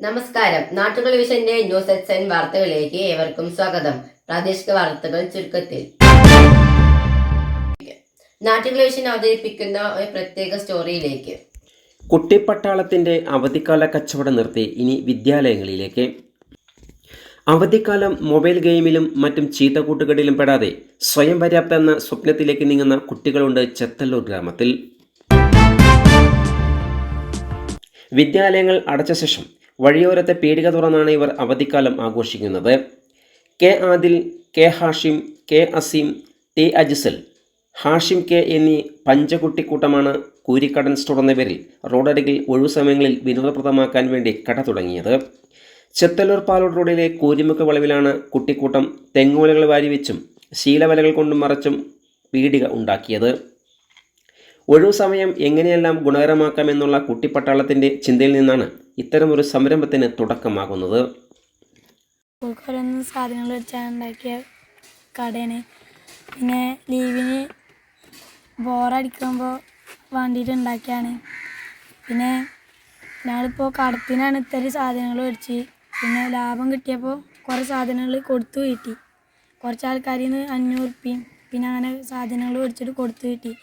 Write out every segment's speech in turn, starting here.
നമസ്കാരം. നാട്ടുകൾ വിഷന്റെ ന്യൂസ് എക്സൈൻ വാർത്തകളിലേക്ക് ഏവർക്കും സ്വാഗതം. പ്രാദേശിക വാർത്തകൾ ചുരുക്കത്തിൽ. നാട്ടുകൾ വിഷൻ അവതരിപ്പിക്കുന്ന ഒരു പ്രത്യേക സ്റ്റോറിയിലേക്ക്. കുട്ടിപ്പട്ടാളത്തിന്റെ അവധിക്കാല കച്ചവടം നിർത്തി ഇനി വിദ്യാലയങ്ങളിലേക്ക്. അവധിക്കാലം മൊബൈൽ ഗെയിമിലും മറ്റും ചീത്തക്കൂട്ടുകെട്ടിലും പെടാതെ സ്വയം പര്യാപ്ത എന്ന സ്വപ്നത്തിലേക്ക് നീങ്ങുന്ന കുട്ടികളുണ്ട് ചെത്തല്ലൂർ ഗ്രാമത്തിൽ. വിദ്യാലയങ്ങൾ അടച്ച ശേഷം വഴിയോരത്തെ പീടിക തുറന്നാണ് ഇവർ അവധിക്കാലം ആഘോഷിക്കുന്നത്. K Adil, K Hashim, K Aseem, T Ajsal, Hashim K എന്നീ പഞ്ചകുട്ടിക്കൂട്ടമാണ് കൂരിക്കടൻ സ്റ്റോർ എന്ന പേരിൽ റോഡരികിൽ ഒഴിവു സമയങ്ങളിൽ വിനോദപ്രദമാക്കാൻ വേണ്ടി കട തുടങ്ങിയത്. ചെത്തല്ലൂർ പാലോട് റോഡിലെ കൂരിമുക്ക് വളവിലാണ് കുട്ടിക്കൂട്ടം തെങ്ങോലകൾ വാരിവെച്ചും ശീലവലകൾ കൊണ്ടും മറച്ചും പീടിക ഉണ്ടാക്കിയത്. ഒഴിവു സമയം എങ്ങനെയെല്ലാം ഗുണകരമാക്കാമെന്നുള്ള കുട്ടിപ്പട്ടാളത്തിൻ്റെ ചിന്തയിൽ നിന്നാണ് ഇത്തരമൊരു സംരംഭത്തിന് തുടക്കമാകുന്നത്. സാധനങ്ങൾ വെച്ചുണ്ടാക്കിയ കടയാണ്. പിന്നെ ലീവിന് ബോറടിക്കുമ്പോൾ വേണ്ടിയിട്ട് ഉണ്ടാക്കിയാണ്. പിന്നെ ഞങ്ങളിപ്പോൾ കടത്തിനാണ് ഇത്തരം സാധനങ്ങൾ മേടിച്ച്. പിന്നെ ലാഭം കിട്ടിയപ്പോൾ കുറേ സാധനങ്ങൾ കൊടുത്തു കിട്ടി. കുറച്ച് ആൾക്കാരിൽ നിന്ന് 500 ഉറുപ്പിയും പിന്നെ അങ്ങനെ സാധനങ്ങൾ മേടിച്ചിട്ട് കൊടുത്തു കിട്ടി.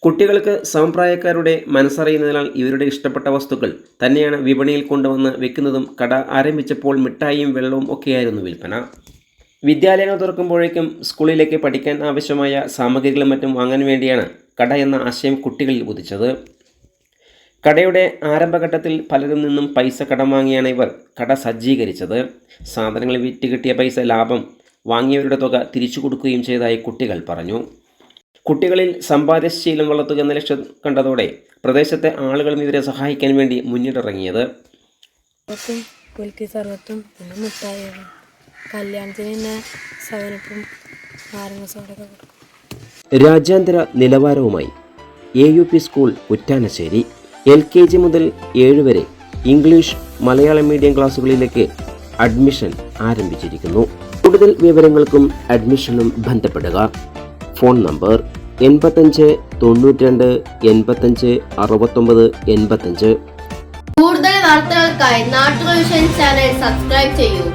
കുട്ടികൾക്ക് സമപ്രായക്കാരുടെ മനസ്സറിയുന്നതിനാൽ ഇവരുടെ ഇഷ്ടപ്പെട്ട വസ്തുക്കൾ തന്നെയാണ് വിപണിയിൽ കൊണ്ടുവന്ന് വെക്കുന്നതും. കട ആരംഭിച്ചപ്പോൾ മിഠായിയും വെള്ളവും ഒക്കെയായിരുന്നു വിൽപ്പന. വിദ്യാലയങ്ങൾ തുറക്കുമ്പോഴേക്കും സ്കൂളിലേക്ക് പഠിക്കാൻ ആവശ്യമായ സാമഗ്രികളും മറ്റും വാങ്ങാൻ വേണ്ടിയാണ് കട എന്ന ആശയം കുട്ടികളിൽ ഉദിച്ചത്. കടയുടെ ആരംഭഘട്ടത്തിൽ പലരിൽ നിന്നും പൈസ കടം വാങ്ങിയാണ് ഇവർ കട സജ്ജീകരിച്ചത്. സാധനങ്ങൾ വിറ്റ് കിട്ടിയ പൈസ ലാഭം വാങ്ങിയവരുടെ തുക തിരിച്ചു കൊടുക്കുകയും ചെയ്തതായി കുട്ടികൾ പറഞ്ഞു. കുട്ടികളിൽ സമ്പാദ്യശീലം വളർത്തുക എന്ന ലക്ഷ്യം കണ്ടതോടെ പ്രദേശത്തെ ആളുകളും ഇവരെ സഹായിക്കാൻ വേണ്ടി മുന്നിട്ടിറങ്ങിയത്. സർവത്തും പിന്നെ മുട്ടായികളും കല്യാണത്തിന് തന്നെ സവനപ്പും നാരങ്ങ സോഡൊക്കെ കൊടുക്കും. രാജ്യാന്തര നിലവാരവുമായി AUP സ്കൂൾ കുറ്റാനശ്ശേരി. LKG മുതൽ 7 വരെ ഇംഗ്ലീഷ് മലയാളം മീഡിയം ക്ലാസ്സുകളിലേക്ക് അഡ്മിഷൻ ആരംഭിച്ചിരിക്കുന്നു. കൂടുതൽ വിവരങ്ങൾക്കും അഡ്മിഷനും ബന്ധപ്പെടുക. Phone number 85 92 85 69 85. കൂടുതൽ വാർത്തകൾക്കായി നാട്ടുകൾ വിഷൻ ചാനൽ സബ്സ്ക്രൈബ് ചെയ്യൂ.